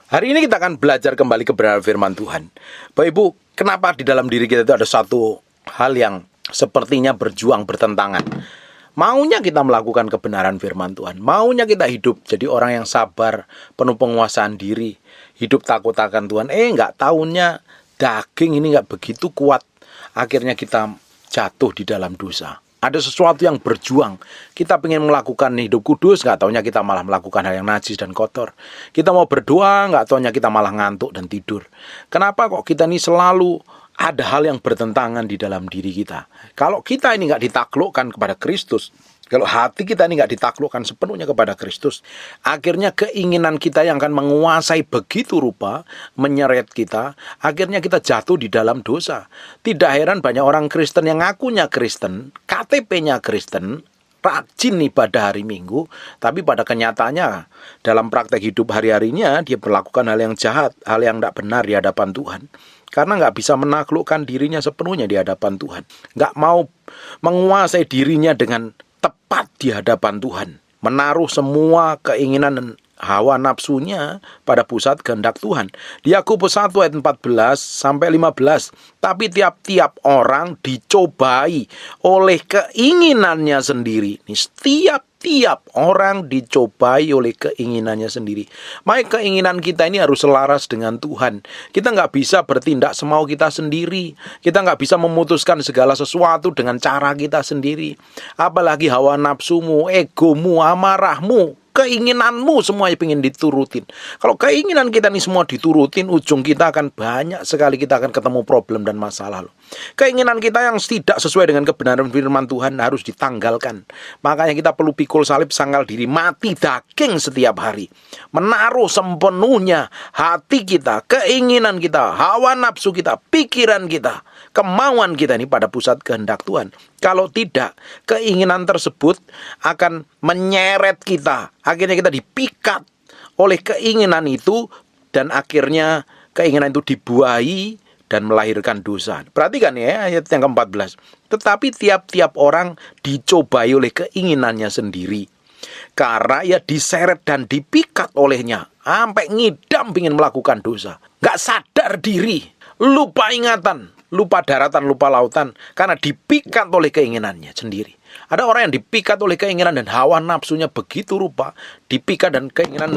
Hari ini kita akan belajar kembali kebenaran firman Tuhan. Bapak Ibu, kenapa di dalam diri kita itu ada satu hal yang sepertinya berjuang bertentangan? Maunya kita melakukan kebenaran firman Tuhan, maunya kita hidup jadi orang yang sabar, penuh penguasaan diri, hidup takut akan Tuhan. Nggak taunya daging ini nggak begitu kuat. Akhirnya kita jatuh di dalam dosa. Ada sesuatu yang berjuang. Kita ingin melakukan hidup kudus, nggak taunya kita malah melakukan hal yang najis dan kotor. Kita mau berdoa, nggak taunya kita malah ngantuk dan tidur. Kenapa kok kita ini selalu ada hal yang bertentangan di dalam diri kita? Kalau kita ini nggak ditaklukkan kepada Kristus, kalau hati kita ini nggak ditaklukkan sepenuhnya kepada Kristus, akhirnya keinginan kita yang akan menguasai begitu rupa, menyeret kita, akhirnya kita jatuh di dalam dosa. Tidak heran banyak orang Kristen yang ngakunya Kristen, KTP-nya Kristen, rajin ibadah hari Minggu, tapi pada kenyataannya dalam praktek hidup hari-harinya dia melakukan hal yang jahat, hal yang tidak benar di hadapan Tuhan. Karena nggak bisa menaklukkan dirinya sepenuhnya di hadapan Tuhan. Nggak mau menguasai dirinya dengan tepat di hadapan Tuhan, menaruh semua keinginan dan hawa nafsunya pada pusat kehendak Tuhan. Di Yakobus 1 ayat 14 sampai 15, tapi tiap-tiap orang dicobai oleh keinginannya sendiri. Ini tiap orang dicobai oleh keinginannya sendiri. Maka keinginan kita ini harus selaras dengan Tuhan. Kita nggak bisa bertindak semau kita sendiri. Kita nggak bisa memutuskan segala sesuatu dengan cara kita sendiri. Apalagi hawa nafsumu, egomu, amarahmu, keinginanmu semuanya ingin diturutin. Kalau keinginan kita ini semua diturutin, ujung kita akan banyak sekali kita akan ketemu problem dan masalah. Keinginan kita yang tidak sesuai dengan kebenaran firman Tuhan harus ditanggalkan. Makanya kita perlu pikul salib, sangkal diri, mati daging setiap hari. Menaruh sepenuhnya hati kita, keinginan kita, hawa nafsu kita, pikiran kita, kemauan kita ini pada pusat kehendak Tuhan. Kalau tidak, keinginan tersebut akan menyeret kita. Akhirnya kita dipikat oleh keinginan itu, dan akhirnya keinginan itu dibuahi dan melahirkan dosa. Perhatikan ya ayat yang ke-14. Tetapi tiap-tiap orang dicobai oleh keinginannya sendiri. Karena ia diseret dan dipikat olehnya, sampai ngidam ingin melakukan dosa. Gak sadar diri, lupa ingatan, lupa daratan, lupa lautan, karena dipikat oleh keinginannya sendiri. Ada orang yang dipikat oleh keinginan dan hawa nafsunya begitu rupa, dipikat dan keinginan,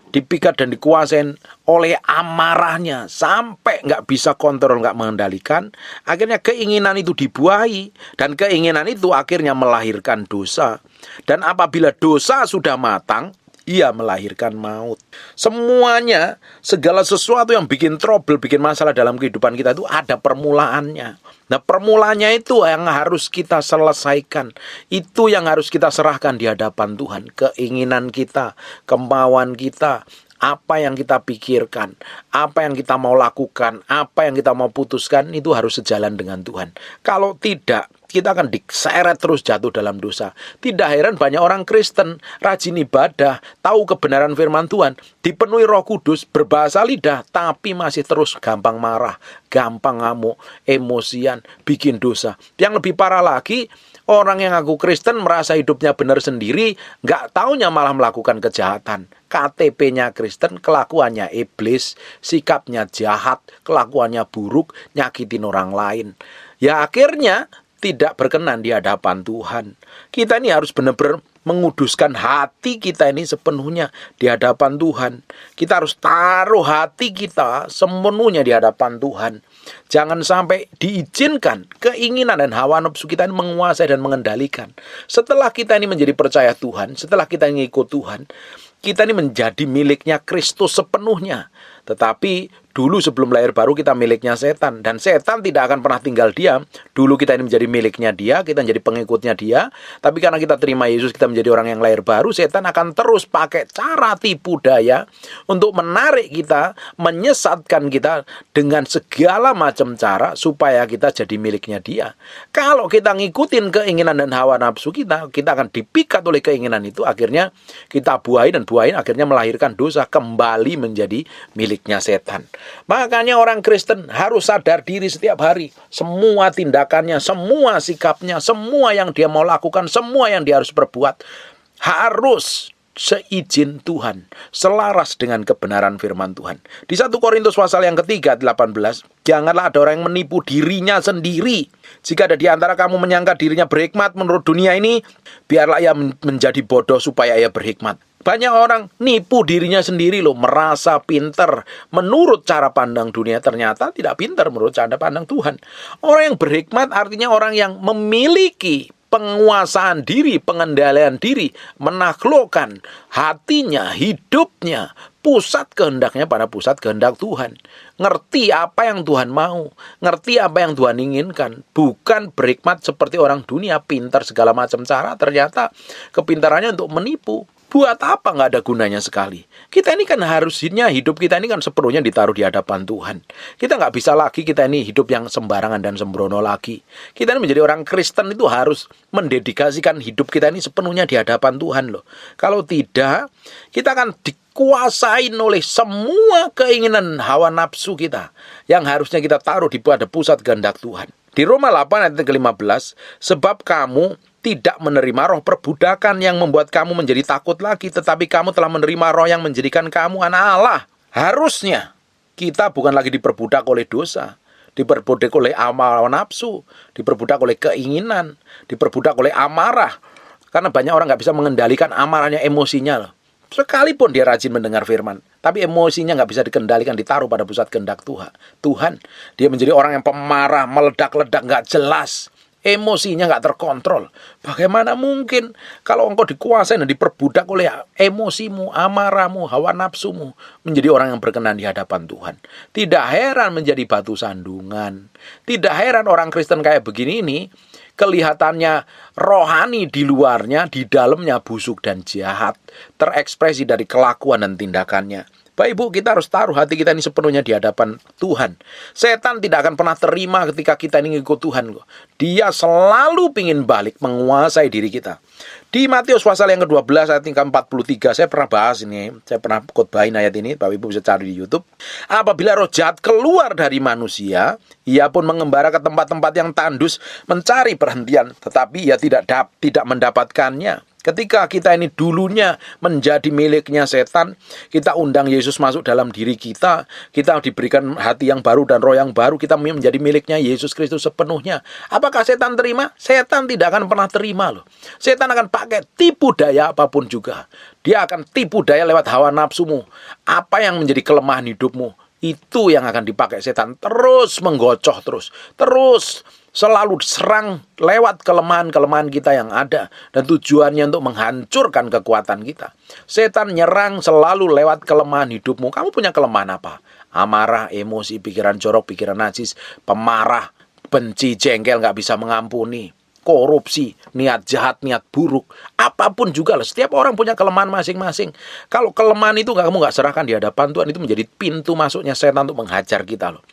dipikat dan dikuasain oleh amarahnya, sampai nggak bisa kontrol, nggak mengendalikan. Akhirnya keinginan itu dibuahi, dan keinginan itu akhirnya melahirkan dosa. Dan apabila dosa sudah matang, ia melahirkan maut. Semuanya, segala sesuatu yang bikin trouble, bikin masalah dalam kehidupan kita itu ada permulaannya. Nah, permulaannya itu yang harus kita selesaikan. Itu yang harus kita serahkan di hadapan Tuhan. Keinginan kita, kemauan kita, apa yang kita pikirkan, apa yang kita mau lakukan, apa yang kita mau putuskan, itu harus sejalan dengan Tuhan. Kalau tidak, kita akan diseret terus jatuh dalam dosa. Tidak heran banyak orang Kristen rajin ibadah, tahu kebenaran firman Tuhan, dipenuhi Roh Kudus, berbahasa lidah, tapi masih terus gampang marah, gampang ngamuk, emosian, bikin dosa. Yang lebih parah lagi, orang yang ngaku Kristen merasa hidupnya benar sendiri, nggak taunya malah melakukan kejahatan. KTP-nya Kristen, kelakuannya iblis, sikapnya jahat, kelakuannya buruk, nyakitin orang lain. Ya akhirnya tidak berkenan di hadapan Tuhan. Kita ini harus benar-benar menguduskan hati kita ini sepenuhnya di hadapan Tuhan. Kita harus taruh hati kita sepenuhnya di hadapan Tuhan. Jangan sampai diizinkan keinginan dan hawa nafsu kita ini menguasai dan mengendalikan. Setelah kita ini menjadi percaya Tuhan, setelah kita ngikut Tuhan, kita ini menjadi miliknya Kristus sepenuhnya. Tetapi dulu sebelum lahir baru kita miliknya setan. Dan setan tidak akan pernah tinggal diam. Dulu kita ini menjadi miliknya dia, kita menjadi pengikutnya dia. Tapi karena kita terima Yesus, kita menjadi orang yang lahir baru, setan akan terus pakai cara tipu daya untuk menarik kita, menyesatkan kita dengan segala macam cara supaya kita jadi miliknya dia. Kalau kita ngikutin keinginan dan hawa nafsu kita akan dipikat oleh keinginan itu. Akhirnya kita buahin dan buahin, akhirnya melahirkan dosa, kembali menjadi miliknya setan. Makanya orang Kristen harus sadar diri setiap hari. Semua tindakannya, semua sikapnya, semua yang dia mau lakukan, semua yang dia harus perbuat harus seizin Tuhan, selaras dengan kebenaran firman Tuhan. Di 1 Korintus pasal yang ketiga 18, janganlah ada orang yang menipu dirinya sendiri. Jika ada di antara kamu menyangka dirinya berhikmat menurut dunia ini, biarlah ia menjadi bodoh supaya ia berhikmat. Banyak orang nipu dirinya sendiri loh, merasa pinter menurut cara pandang dunia, ternyata tidak pinter menurut cara pandang Tuhan. Orang yang berhikmat artinya orang yang memiliki penguasaan diri, pengendalian diri, menaklukkan hatinya, hidupnya, pusat kehendaknya pada pusat kehendak Tuhan. Ngerti apa yang Tuhan mau, ngerti apa yang Tuhan inginkan. Bukan berhikmat seperti orang dunia, pintar segala macam cara, ternyata kepintarannya untuk menipu. Buat apa nggak ada gunanya sekali? Kita ini kan harusnya hidup kita ini kan sepenuhnya ditaruh di hadapan Tuhan. Kita nggak bisa lagi kita ini hidup yang sembarangan dan sembrono lagi. Kita ini menjadi orang Kristen itu harus mendedikasikan hidup kita ini sepenuhnya di hadapan Tuhan loh. Kalau tidak, kita akan dikuasain oleh semua keinginan hawa nafsu kita yang harusnya kita taruh di pada pusat kehendak Tuhan. Di Roma 8 ayat ke-15, sebab kamu tidak menerima roh perbudakan yang membuat kamu menjadi takut lagi, tetapi kamu telah menerima roh yang menjadikan kamu anak Allah. Harusnya kita bukan lagi diperbudak oleh dosa, diperbudak oleh amal nafsu, diperbudak oleh keinginan, diperbudak oleh amarah. Karena banyak orang nggak bisa mengendalikan amarahnya, emosinya loh. Sekalipun dia rajin mendengar firman, tapi emosinya nggak bisa dikendalikan, ditaruh pada pusat kehendak Tuhan. Dia menjadi orang yang pemarah, meledak-ledak, nggak jelas. Emosinya nggak terkontrol. Bagaimana mungkin kalau engkau dikuasai dan diperbudak oleh emosimu, amarahmu, hawa nafsumu, menjadi orang yang berkenan di hadapan Tuhan. Tidak heran menjadi batu sandungan. Tidak heran orang Kristen kayak begini ini, kelihatannya rohani di luarnya, di dalamnya busuk dan jahat. Terekspresi dari kelakuan dan tindakannya. Bapak Ibu, kita harus taruh hati kita ini sepenuhnya di hadapan Tuhan. Setan tidak akan pernah terima ketika kita ini ngikut Tuhan. Dia selalu ingin balik menguasai diri kita. Di Matius pasal yang ke-12 ayat ke-43, saya pernah bahas ini, saya pernah khotbahin ayat ini, Bapak Ibu bisa cari di YouTube. Apabila roh jahat keluar dari manusia, ia pun mengembara ke tempat-tempat yang tandus mencari perhentian, tetapi ia tidak mendapatkannya. Ketika kita ini dulunya menjadi miliknya setan, kita undang Yesus masuk dalam diri kita, kita diberikan hati yang baru dan roh yang baru, kita menjadi miliknya Yesus Kristus sepenuhnya. Apakah setan terima? Setan tidak akan pernah terima loh. Setan akan pakai tipu daya apapun juga. Dia akan tipu daya lewat hawa nafsumu. Apa yang menjadi kelemahan hidupmu, itu yang akan dipakai setan. Terus menggocoh terus selalu serang lewat kelemahan-kelemahan kita yang ada. Dan tujuannya untuk menghancurkan kekuatan kita. Setan nyerang selalu lewat kelemahan hidupmu. Kamu punya kelemahan apa? Amarah, emosi, pikiran jorok, pikiran najis, pemarah, benci, jengkel, gak bisa mengampuni, korupsi, niat jahat, niat buruk, apapun juga lah. Setiap orang punya kelemahan masing-masing. Kalau kelemahan itu kamu gak serahkan di hadapan Tuhan, itu menjadi pintu masuknya setan untuk menghajar kita loh.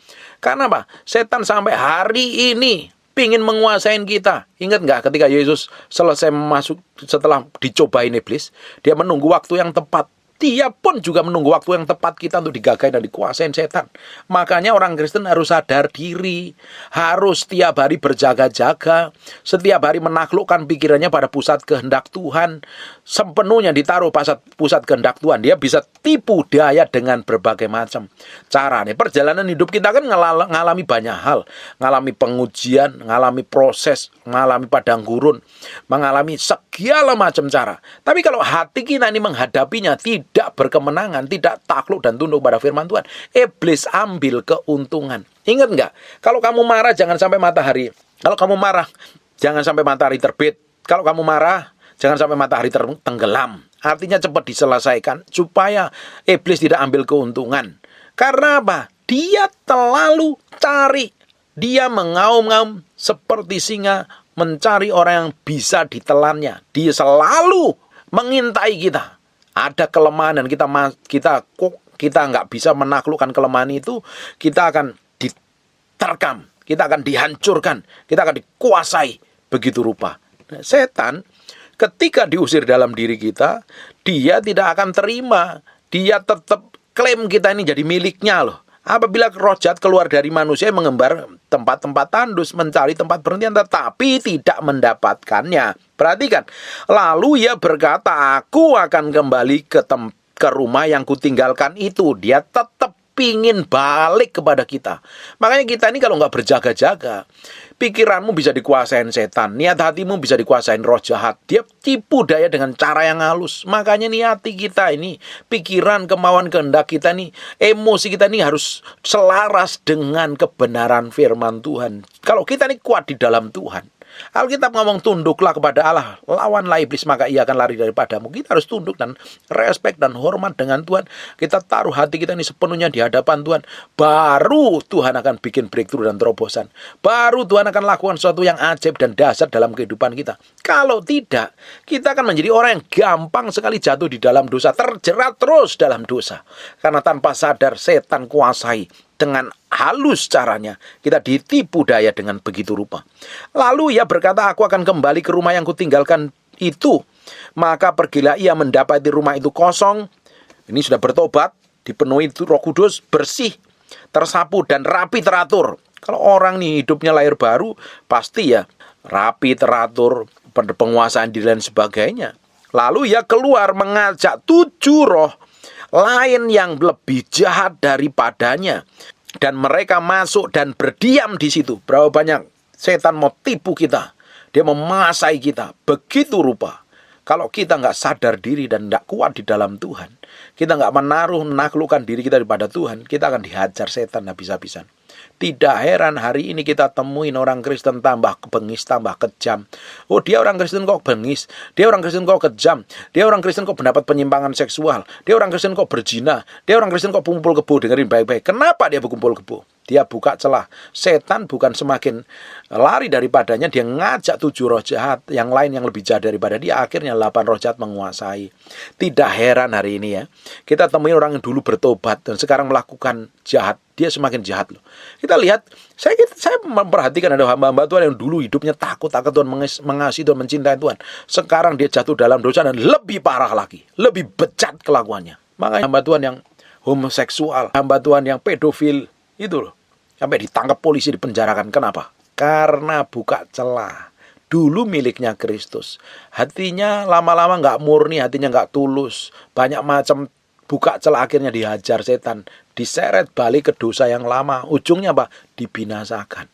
Karena apa? Setan sampai hari ini pingin menguasain kita. Ingat nggak ketika Yesus selesai masuk setelah dicobain iblis, dia menunggu waktu yang tepat. Dia pun juga menunggu waktu yang tepat kita untuk digagai dan dikuasain setan. Makanya orang Kristen harus sadar diri, harus setiap hari berjaga-jaga, setiap hari menaklukkan pikirannya pada pusat kehendak Tuhan, sepenuhnya ditaruh pusat kehendak Tuhan. Dia bisa tipu daya dengan berbagai macam cara. Nih, perjalanan hidup kita kan ngalami banyak hal, ngalami pengujian, ngalami proses, ngalami padang gurun, mengalami segala macam cara. Tapi kalau hati kita ini menghadapinya tidak berkemenangan, tidak takluk dan tunduk pada firman Tuhan, iblis ambil keuntungan. Ingat nggak? Kalau kamu marah jangan sampai matahari. Kalau kamu marah jangan sampai matahari terbit. Kalau kamu marah jangan sampai matahari tenggelam. Artinya cepat diselesaikan supaya iblis tidak ambil keuntungan. Karena apa? Dia terlalu cari. Dia mengaum-ngaum seperti singa mencari orang yang bisa ditelannya. Dia selalu mengintai kita. Ada kelemahan dan kita nggak bisa menaklukkan kelemahan itu, kita akan diterkam, kita akan dihancurkan, kita akan dikuasai begitu rupa. Nah, setan ketika diusir dalam diri kita, dia tidak akan terima, dia tetap klaim kita ini jadi miliknya loh. Apabila roh jahat keluar dari manusia, mengembar tempat-tempat tandus, mencari tempat berhentian, tetapi tidak mendapatkannya. Perhatikan, lalu ia berkata, aku akan kembali ke rumah yang kutinggalkan itu. Dia tetap pingin balik kepada kita. Makanya kita ini kalau nggak berjaga-jaga, pikiranmu bisa dikuasain setan, niat hatimu bisa dikuasain roh jahat. Dia tipu daya dengan cara yang halus. Makanya niati kita ini, pikiran, kemauan, kehendak kita nih, emosi kita nih harus selaras dengan kebenaran firman Tuhan. Kalau kita ini kuat di dalam Tuhan, Alkitab ngomong tunduklah kepada Allah, lawanlah iblis maka ia akan lari daripadamu. Kita harus tunduk dan respect dan hormat dengan Tuhan. Kita taruh hati kita ini sepenuhnya di hadapan Tuhan. Baru Tuhan akan bikin breakthrough dan terobosan. Baru Tuhan akan lakukan sesuatu yang ajaib dan dahsyat dalam kehidupan kita. Kalau tidak, kita akan menjadi orang yang gampang sekali jatuh di dalam dosa, terjerat terus dalam dosa. Karena tanpa sadar setan kuasai. Dengan halus caranya, kita ditipu daya dengan begitu rupa. Lalu ia berkata, aku akan kembali ke rumah yang kutinggalkan itu. Maka pergilah ia mendapati rumah itu kosong. Ini sudah bertobat, dipenuhi Roh Kudus, bersih, tersapu dan rapi teratur. Kalau orang nih hidupnya lahir baru, pasti ya rapi teratur, penguasaan diri dan sebagainya. Lalu ia keluar mengajak 7 roh lain yang lebih jahat daripadanya, dan mereka masuk dan berdiam di situ. Berapa banyak setan mau tipu kita, dia memasai kita begitu rupa. Kalau kita nggak sadar diri dan nggak kuat di dalam Tuhan, kita nggak menaklukkan diri kita daripada Tuhan, kita akan dihajar setan habis-habisan. Tidak heran hari ini kita temuin orang Kristen tambah bengis, tambah kejam. Oh, dia orang Kristen kok bengis, dia orang Kristen kok kejam, dia orang Kristen kok mendapat penyimpangan seksual, dia orang Kristen kok berzina, dia orang Kristen kok kumpul kebo. Dengerin baik-baik, kenapa dia berkumpul kebo? Dia buka celah. Setan bukan semakin lari daripadanya, dia ngajak 7 roh jahat yang lain yang lebih jahat daripada dia. Akhirnya 8 roh jahat menguasai. Tidak heran hari ini ya, kita temuin orang yang dulu bertobat dan sekarang melakukan jahat. Dia semakin jahat loh. Kita lihat, saya memperhatikan ada hamba-hamba Tuhan yang dulu hidupnya takut Tuhan, mengasihi Tuhan, mencintai Tuhan. Sekarang dia jatuh dalam dosa dan lebih parah lagi, lebih bejat kelakuannya. Makanya hamba Tuhan yang homoseksual, hamba Tuhan yang pedofil, itu loh, sampai ditangkap polisi, dipenjarakan. Kenapa? Karena buka celah. Dulu miliknya Kristus, hatinya lama-lama nggak murni, hatinya nggak tulus, banyak macam buka celah, akhirnya dihajar setan, diseret balik ke dosa yang lama. Ujungnya apa? Dibinasakan.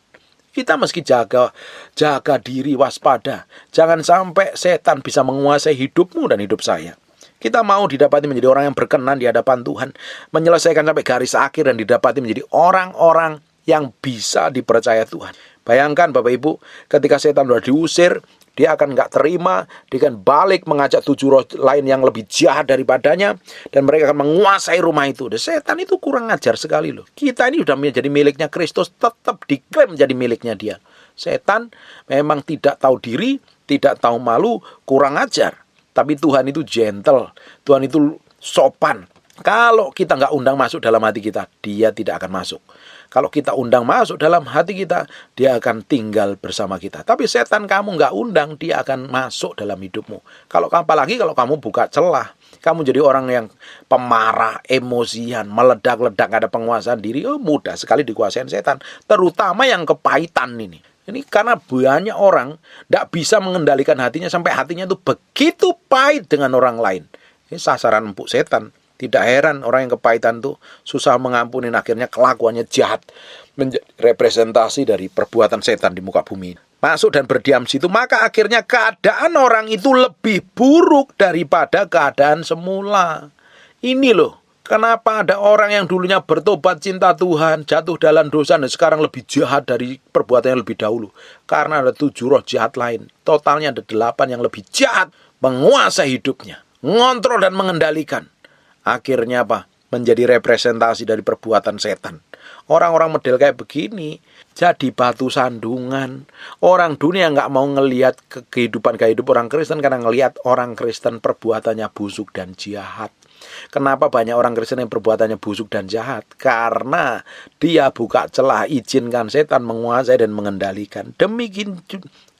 Kita mesti jaga diri, waspada. Jangan sampai setan bisa menguasai hidupmu dan hidup saya. Kita mau didapati menjadi orang yang berkenan di hadapan Tuhan, menyelesaikan sampai garis akhir dan didapati menjadi orang-orang yang bisa dipercaya Tuhan. Bayangkan Bapak Ibu, ketika setan sudah diusir, dia akan nggak terima, dia akan balik mengajak 7 roh lain yang lebih jahat daripadanya, dan mereka akan menguasai rumah itu. Dan setan itu kurang ajar sekali loh. Kita ini sudah menjadi miliknya Kristus, tetap diklaim menjadi miliknya dia. Setan memang tidak tahu diri, tidak tahu malu, kurang ajar. Tapi Tuhan itu gentle, Tuhan itu sopan. Kalau kita nggak undang masuk dalam hati kita, dia tidak akan masuk. Kalau kita undang masuk dalam hati kita, dia akan tinggal bersama kita. Tapi setan kamu nggak undang, dia akan masuk dalam hidupmu. Apalagi kalau kamu buka celah, kamu jadi orang yang pemarah, emosian, meledak-ledak, ada penguasaan diri, mudah sekali dikuasain setan. Terutama yang kepahitan ini. Ini karena banyak orang tidak bisa mengendalikan hatinya, sampai hatinya itu begitu pahit dengan orang lain. Ini sasaran empuk setan. Tidak heran orang yang kepahitan itu susah mengampuni, akhirnya kelakuannya jahat, menjadi representasi dari perbuatan setan di muka bumi. Masuk dan berdiam situ, maka akhirnya keadaan orang itu lebih buruk daripada keadaan semula. Ini loh, kenapa ada orang yang dulunya bertobat cinta Tuhan, jatuh dalam dosa, dan sekarang lebih jahat dari perbuatan yang lebih dahulu. Karena ada 7 roh jahat lain. Totalnya ada 8 yang lebih jahat, menguasai hidupnya, ngontrol dan mengendalikan. Akhirnya apa? Menjadi representasi dari perbuatan setan. Orang-orang model kayak begini jadi batu sandungan. Orang dunia nggak mau ngelihat kehidupan orang Kristen karena ngelihat orang Kristen perbuatannya busuk dan jahat. Kenapa banyak orang Kristen yang perbuatannya busuk dan jahat? Karena dia buka celah, izinkan setan menguasai dan mengendalikan. Demikian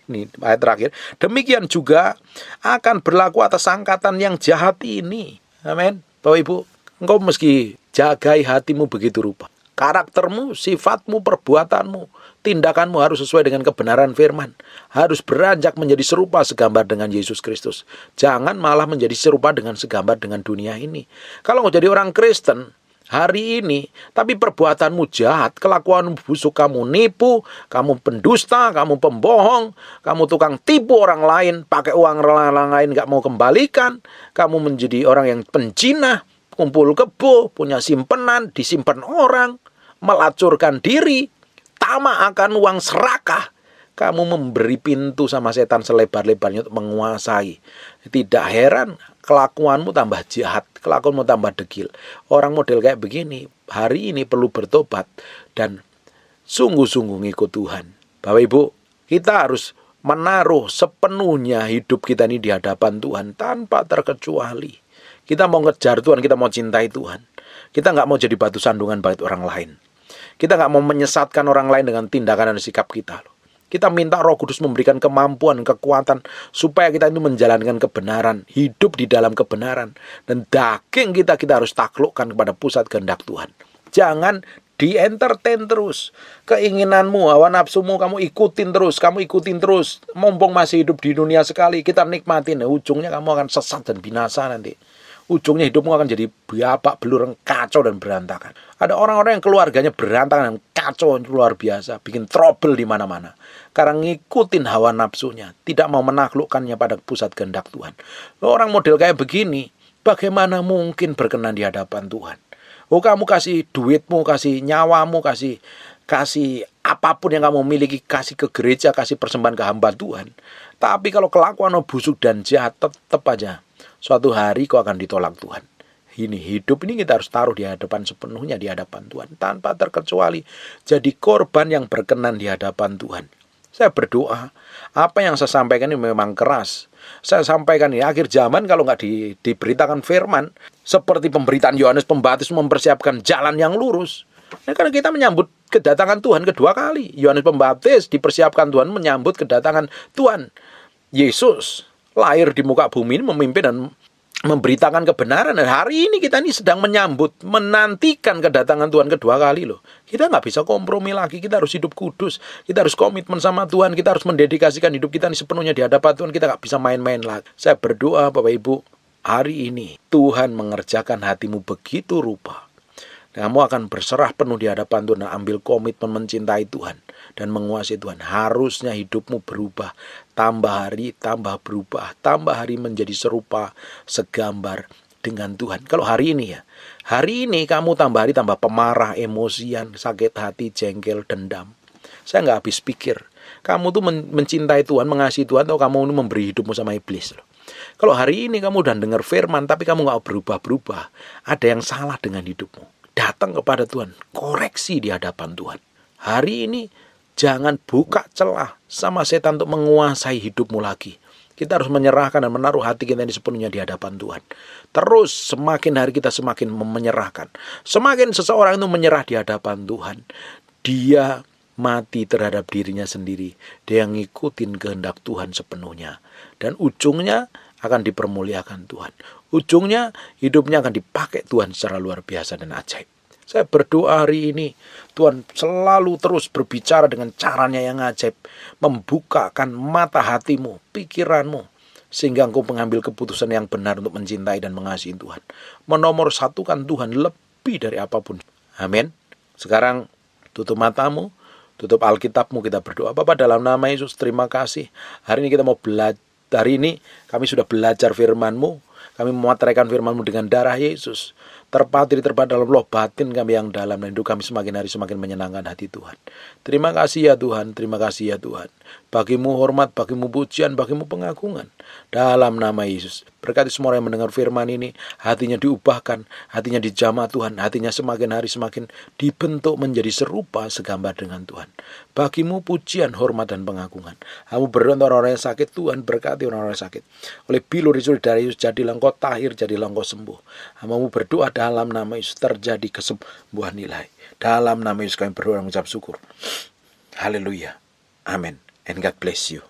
ini ayat terakhir. Demikian juga akan berlaku atas angkatan yang jahat ini. Amin. Bapak Ibu, engkau meski jagai hatimu begitu rupa. Karaktermu, sifatmu, perbuatanmu, tindakanmu harus sesuai dengan kebenaran firman. Harus beranjak menjadi serupa segambar dengan Yesus Kristus. Jangan malah menjadi serupa dengan segambar dengan dunia ini. Kalau mau jadi orang Kristen hari ini, tapi perbuatanmu jahat, kelakuanmu busuk, kamu nipu, kamu pendusta, kamu pembohong, kamu tukang tipu orang lain, pakai uang orang lain gak mau kembalikan, kamu menjadi orang yang penjinah, kumpul kebo, punya simpenan, disimpan orang, melacurkan diri, tamak akan uang serakah, kamu memberi pintu sama setan selebar-lebarnya untuk menguasai. Tidak heran kelakuanmu tambah jahat, kelakuanmu tambah degil. Orang model kayak begini hari ini perlu bertobat dan sungguh-sungguh ngikut Tuhan. Bapak Ibu, kita harus menaruh sepenuhnya hidup kita ini di hadapan Tuhan tanpa terkecuali. Kita mau ngejar Tuhan, kita mau cintai Tuhan. Kita nggak mau jadi batu sandungan bagi orang lain. Kita nggak mau menyesatkan orang lain dengan tindakan dan sikap kita. Kita minta Roh Kudus memberikan kemampuan, kekuatan, supaya kita itu menjalankan kebenaran, hidup di dalam kebenaran. Dan daging kita harus taklukkan kepada pusat kehendak Tuhan. Jangan di-entertain terus. Keinginanmu, hawa nafsumu, kamu ikutin terus. Mumpung masih hidup di dunia sekali, kita nikmatin. Ujungnya kamu akan sesat dan binasa nanti. Ujungnya hidupmu akan jadi babak belur, kacau dan berantakan. Ada orang-orang yang keluarganya berantakan dan kacau luar biasa, bikin trouble di mana-mana. Karena ngikutin hawa nafsunya, tidak mau menaklukkannya pada pusat kehendak Tuhan. Orang model kayak begini, bagaimana mungkin berkenan di hadapan Tuhan? Oh, kamu kasih duitmu, kasih nyawamu, kasih apapun yang kamu miliki, kasih ke gereja, kasih persembahan ke hamba Tuhan. Tapi kalau kelakuanmu busuk dan jahat, tetap aja suatu hari kau akan ditolak Tuhan. Hidup ini kita harus taruh di hadapan sepenuhnya di hadapan Tuhan. Tanpa terkecuali jadi korban yang berkenan di hadapan Tuhan. Saya berdoa, apa yang saya sampaikan ini memang keras. Saya sampaikan ini akhir zaman kalau nggak diberitakan firman. Seperti pemberitaan Yohanes Pembaptis mempersiapkan jalan yang lurus. Nah, karena kita menyambut kedatangan Tuhan kedua kali. Yohanes Pembaptis dipersiapkan Tuhan menyambut kedatangan Tuhan. Yesus lahir di muka bumi ini memimpin dan memberitakan kebenaran. Dan hari ini kita ini sedang menantikan kedatangan Tuhan kedua kali loh. Kita nggak bisa kompromi lagi. Kita harus hidup kudus. Kita harus komitmen sama Tuhan. Kita harus mendedikasikan hidup kita ini sepenuhnya di hadapan Tuhan. Kita nggak bisa main-main lagi. Saya berdoa Bapak Ibu, hari ini Tuhan mengerjakan hatimu begitu rupa. Kamu akan berserah penuh di hadapan Tuhan dan ambil komitmen mencintai Tuhan dan menguasai Tuhan. Harusnya hidupmu berubah. Tambah hari, tambah berubah. Tambah hari menjadi serupa, segambar dengan Tuhan. Kalau hari ini ya, hari ini kamu tambah hari tambah pemarah, emosian, sakit hati, jengkel, dendam. Saya nggak habis pikir. Kamu tuh mencintai Tuhan, mengasihi Tuhan, atau kamu memberi hidupmu sama iblis loh. Kalau hari ini kamu udah dengar firman, tapi kamu nggak berubah-berubah, ada yang salah dengan hidupmu. Datang kepada Tuhan, koreksi di hadapan Tuhan. Hari ini jangan buka celah sama setan untuk menguasai hidupmu lagi. Kita harus menyerahkan dan menaruh hati kita ini sepenuhnya di hadapan Tuhan. Terus semakin hari kita semakin menyerahkan. Semakin seseorang itu menyerah di hadapan Tuhan, dia mati terhadap dirinya sendiri. Dia ngikutin kehendak Tuhan sepenuhnya. Dan ujungnya akan dipermuliakan Tuhan. Ujungnya hidupnya akan dipakai Tuhan secara luar biasa dan ajaib. Saya berdoa hari ini Tuhan selalu terus berbicara dengan caranya yang ajaib, membukakan mata hatimu, pikiranmu, sehingga engkau mengambil keputusan yang benar untuk mencintai dan mengasihi Tuhan. Menomorsatukan Tuhan lebih dari apapun. Amin. Sekarang tutup matamu, tutup Alkitabmu, kita berdoa. Bapa, dalam nama Yesus, terima kasih. Hari ini kita mau belajar. Hari ini kami sudah belajar firman-Mu. Kami memateraikan firman-Mu dengan darah Yesus. Terpatri dalam loh batin kami yang dalam. Dan hidup kami semakin hari semakin menyenangkan hati Tuhan. Terima kasih ya Tuhan. Terima kasih ya Tuhan. Bagimu hormat, bagimu pujian, bagimu pengagungan. Dalam nama Yesus. Berkati semua orang yang mendengar firman ini. Hatinya diubahkan. Hatinya dijamah Tuhan. Hatinya semakin hari semakin dibentuk menjadi serupa segambar dengan Tuhan. Bagimu pujian, hormat, dan pengagungan. Kamu berdoa untuk orang-orang yang sakit. Tuhan berkati orang-orang yang sakit. Oleh bilur Yesus dari Yesus, jadilah engkau tahir, jadilah engkau sembuh. Kamu berdoa dalam nama Yesus, terjadi kesembuhan nilai. Dalam nama Yesus kami berdoa dan mengucap syukur. Haleluya. Amin. And God bless you.